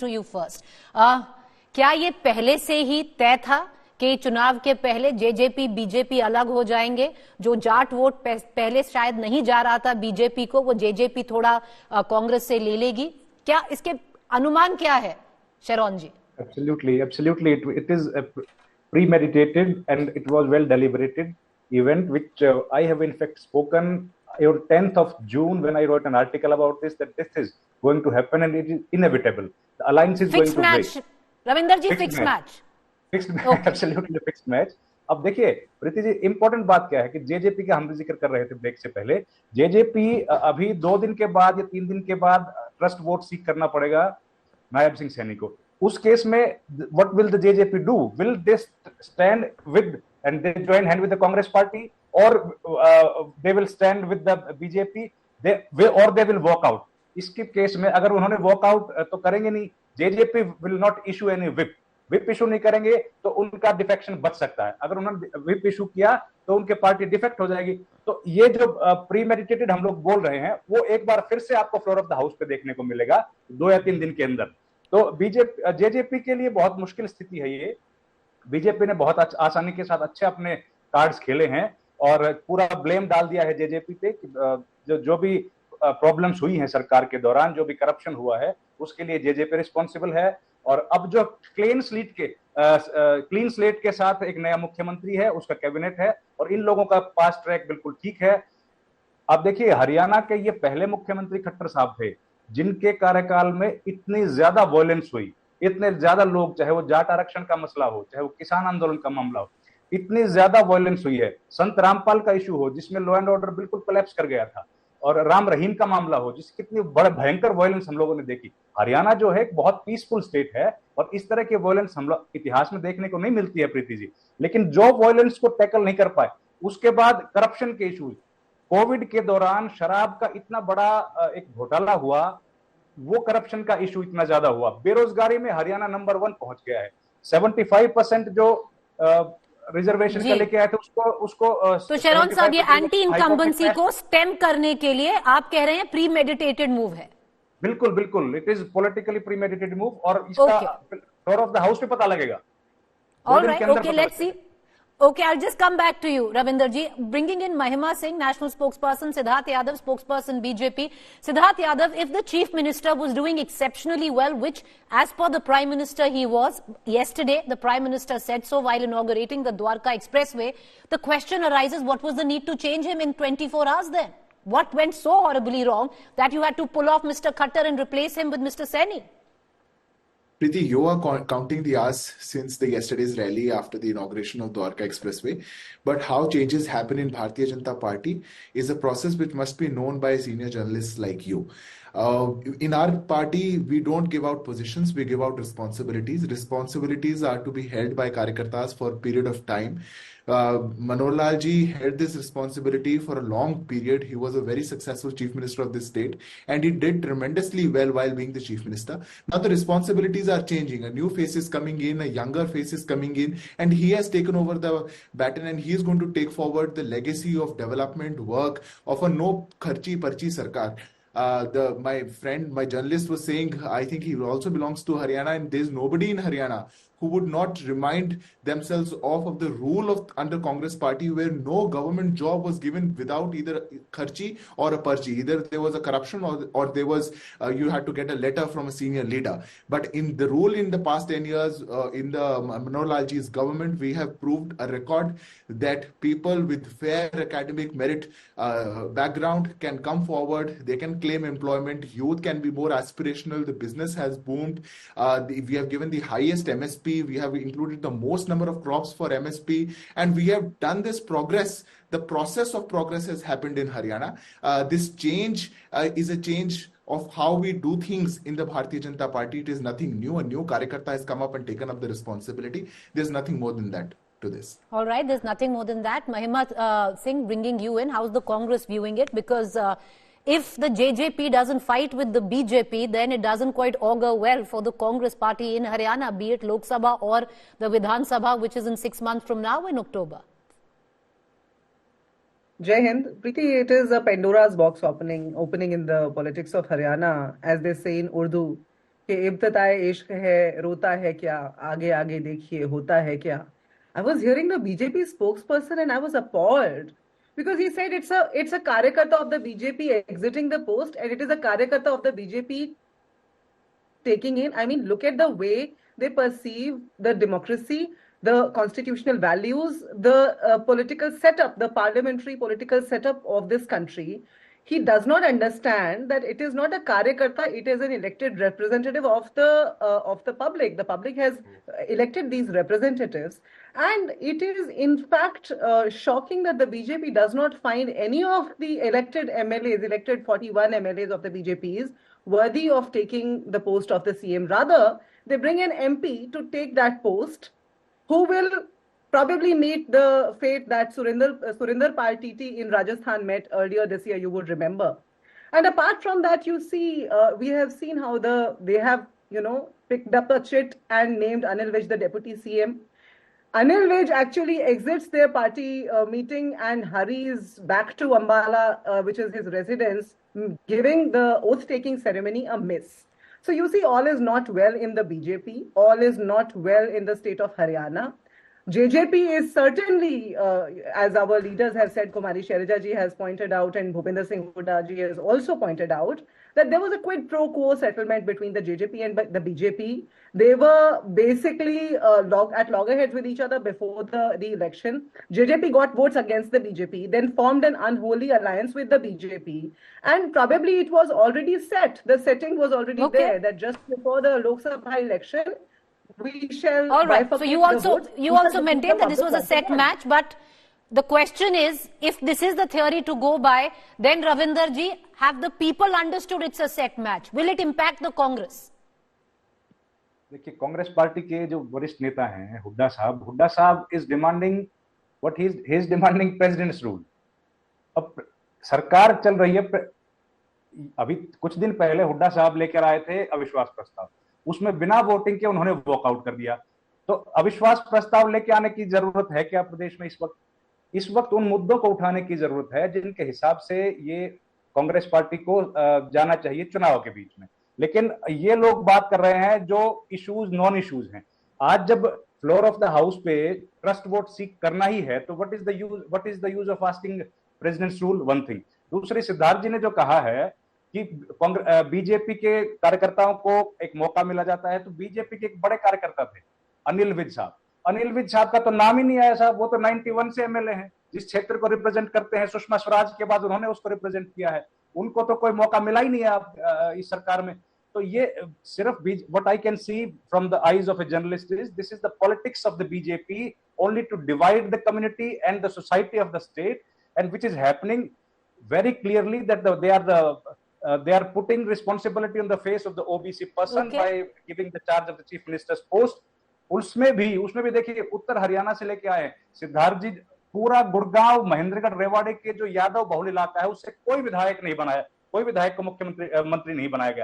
To you first, क्या ये पहले से ही तय था कि चुनाव के पहले जेजेपी बीजेपी अलग हो जाएंगे? जो जाट वोट पहले शायद नहीं जा रहा था बीजेपी को, वो जेजेपी थोड़ा कांग्रेस से ले लेगी, क्या इसके अनुमान क्या है शरौन जी? Absolutely. It is premeditated and it was well deliberated event, which I have in fact spoken on 10th of June when I wrote an article about this, that this is going to happen and it is inevitable. The alliance is fixed going to match, break. Ravinder ji, fixed match, fixed match, absolutely fixed match. अब देखिए Preeti ji, important बात क्या है कि JJP का हम जिक्र कर रहे थे ब्रेक से पहले। जेजेपी अभी 2 दिन के बाद या 3 दिन के बाद ट्रस्ट वोट सीक करना पड़ेगा नायब सिंह सैनी को। उस केस में what will the JJP do? Will they stand with and they join hand with the Congress party, और they will stand with the BJP, और दे विल वॉक आउट? इसके केस में अगर उन्होंने वॉक आउट तो करेंगे नहीं, JJP will not issue any whip issue नहीं करेंगे तो उनका डिफेक्शन बच सकता है। अगर उन्होंने विप इशू किया तो उनके पार्टी डिफेक्ट हो जाएगी। तो ये जो प्रीमेडिटेटेड हम लोग बोल रहे हैं वो एक बार फिर से आपको फ्लोर ऑफ द हाउस पे देखने को मिलेगा 2 या 3 दिन के अंदर। तो बीजेपी जेजेपी के लिए बहुत मुश्किल स्थिति है ये। बीजेपी ने बहुत आसानी के साथ अच्छे अपने कार्ड्स खेले हैं और पूरा ब्लेम डाल दिया है जेजेपी पे कि जो भी प्रॉब्लम्स हुई हैं सरकार के दौरान, जो भी करप्शन हुआ है उसके लिए जेजेपी रिस्पॉन्सिबल है। और अब जो क्लीन स्लेट के साथ एक नया मुख्यमंत्री है, उसका कैबिनेट है और इन लोगों का पास ट्रैक बिल्कुल ठीक है। अब देखिए हरियाणा के ये पहले मुख्यमंत्री खट्टर साहब थे जिनके कार्यकाल में इतनी ज्यादा वॉयलेंस हुई, इतने ज्यादा लोग, चाहे वो जाट आरक्षण का मसला हो, चाहे वो किसान आंदोलन का मामला हो, इतनी ज्यादा वॉयलेंस हुई है। संत रामपाल का इशू हो जिसमें लॉ एंड ऑर्डर बिल्कुल कोलैप्स कर गया था, और राम रहीम का मामला हो जिसकी कितनी बड़े भयंकर वॉयलेंस हम लोगों ने देखी। हरियाणा जो है एक बहुत पीसफुल स्टेट है और इस तरह की वॉयलेंस हम लोग इतिहास में देखने को नहीं मिलती है प्रीति जी। लेकिन जो वॉयलेंस को टैकल नहीं कर पाए, उसके बाद करप्शन के इशू, कोविड के दौरान शराब का इतना बड़ा एक घोटाला हुआ, वो करप्शन का इशू इतना ज्यादा हुआ, बेरोजगारी में हरियाणा नंबर 1 पहुंच गया है। 75% जो रिजर्वेशन का लेके आए थे उसको तो शरौन साहब, ये एंटी इनकम्बेंसी को स्टेम करने के लिए आप कह रहे हैं प्री मेडिटेटेड मूव है? बिल्कुल, it is politically pre meditated move और इसका फ्लोर ऑफ द हाउस पे पता लगेगा। Alright, okay, let's see. Okay, I'll just come back to you, Ravinder ji. Bringing in Mahima Singh, national spokesperson, Siddharth Yadav, spokesperson BJP. Siddharth Yadav, if the chief minister was doing exceptionally well, which as per the prime minister he was, yesterday the prime minister said so while inaugurating the Dwarka Expressway, the question arises, what was the need to change him in 24 hours then? What went so horribly wrong that you had to pull off Mr. Khattar and replace him with Mr. Saini? Preeti, you are counting the hours since the yesterday's rally after the inauguration of Dwarka Expressway. But how changes happen in Bharatiya Janata Party is a process which must be known by senior journalists like you. In our party, we don't give out positions, we give out responsibilities. Responsibilities are to be held by Karyakartas for a period of time. Manohar Lal ji held this responsibility for a long period. He was a very successful chief minister of this state and he did tremendously well while being the chief minister. Now the responsibilities are changing. A new face is coming in, a younger face is coming in, and he has taken over the baton and he is going to take forward the legacy of development work of a no kharchi parchi sarkar. My friend, my journalist was saying, I think he also belongs to Haryana, and there's nobody in Haryana who would not remind themselves of the rule of under Congress party where no government job was given without either kharchi or a parchi. Either there was a corruption or there was you had to get a letter from a senior leader. But in the rule in the past 10 years in the Manohar Lal ji's government, we have proved a record that people with fair academic merit background can come forward, they can claim employment, youth can be more aspirational, the business has boomed, we have given the highest MSP, we have included the most number of crops for MSP, and we have done this progress. The process of progress has happened in Haryana. This change is a change of how we do things in the Bharatiya Janata Party. It is nothing new. A new Karyakarta has come up and taken up the responsibility. There's nothing more than that to this. All right, there's nothing more than that. Mahima Singh, bringing you in, how's the Congress viewing it? Because if the JJP doesn't fight with the BJP, then it doesn't quite augur well for the Congress party in Haryana, be it Lok Sabha or the Vidhan Sabha, which is in 6 months from now in October. Jai Hind. Preeti, it is a Pandora's box opening in the politics of Haryana. As they say in Urdu, कि इब्तिदाए इश्क है, रोता है क्या, आगे आगे देखिए होता है क्या. I was hearing the BJP spokesperson and I was appalled because he said it's a Karyakarta of the BJP exiting the post and it is a Karyakarta of the BJP taking in. I mean, look at the way they perceive the democracy, the constitutional values, the political setup, the parliamentary political setup of this country. He does not understand that it is not a Karyakarta, it is an elected representative of the public. The public has elected these representatives. And it is in fact shocking that the BJP does not find any of the elected MLAs, elected 41 MLAs of the BJPs, worthy of taking the post of the CM. Rather, they bring an MP to take that post, who will probably meet the fate that Surinder Pal TT in Rajasthan met earlier this year, you would remember. And apart from that, you see, we have seen how they have, picked up a chit and named Anil Vij the deputy CM. Anil Vij actually exits their party meeting and hurries back to Ambala, which is his residence, giving the oath-taking ceremony a miss. So you see, all is not well in the BJP, all is not well in the state of Haryana. JJP is certainly, as our leaders have said, Kumari Shailaja ji has pointed out and Bhupinder Singh Hooda ji has also pointed out, that there was a quid pro quo settlement between the JJP and the BJP. They were basically at loggerheads with each other before the election. JJP got votes against the BJP, then formed an unholy alliance with the BJP. And probably it was already set. The setting was already there, that just before the Lok Sabha election, we shall. All right. So you also maintain that this was a set match, but the question is, if this is the theory to go by, then Ravinder ji, have the people understood it's a set match? Will it impact the Congress? देखिए, Congress party के जो वरिष्ठ नेता हैं हुड्डा साहब is demanding what he is demanding presidents rule. अब सरकार चल रही है. अभी कुछ दिन पहले हुड्डा साहब लेकर आए थे अविश्वास प्रस्ताव, उसमें बिना वोटिंग के उन्होंने वॉकआउट कर दिया. तो अविश्वास प्रस्ताव लेके आने की जरूरत है क्या प्रदेश में? इस वक्त उन मुद्दों को उठाने की जरूरत है जिनके हिसाब से ये कांग्रेस पार्टी को जाना चाहिए चुनाव के बीच में. लेकिन ये लोग बात कर रहे हैं जो इश्यूज नॉन इश्यूज हैं. आज जब फ्लोर ऑफ द हाउस पे ट्रस्ट वोट सीक करना ही है तो what is the use of asking presidents rule? One thing. दूसरी, सिद्धार्थ जी ने जो कहा है कि बीजेपी के कार्यकर्ताओं को एक मौका मिला जाता है, तो बीजेपी के एक बड़े कार्यकर्ता थे अनिल विज साहब का तो नाम ही नहीं आया साहब. वो तो 91 से एमएलए हैं. जिस क्षेत्र को रिप्रेजेंट करते हैं, सुषमा स्वराज के बाद उन्होंने उसको रिप्रेजेंट किया है. उनको तो कोई मौका मिला ही नहीं है इस सरकार में. तो ये सिर्फ what I can see from the eyes of a journalist is this is the politics of the BJP only to divide the community and the society of the state, and which is happening very clearly that they are putting responsibility on the face of the OBC person by giving the charge of the chief minister's post. उसमें भी देखिए, उत्तर हरियाणा से लेके आए सिद्धार्थ जी, पूरा गुड़गांव, महेंद्रगढ़, रेवाड़ी के जो यादव बहुल इलाका है उससे कोई विधायक नहीं बनाया, कोई विधायक को मुख्यमंत्री मंत्री नहीं बनाया गया.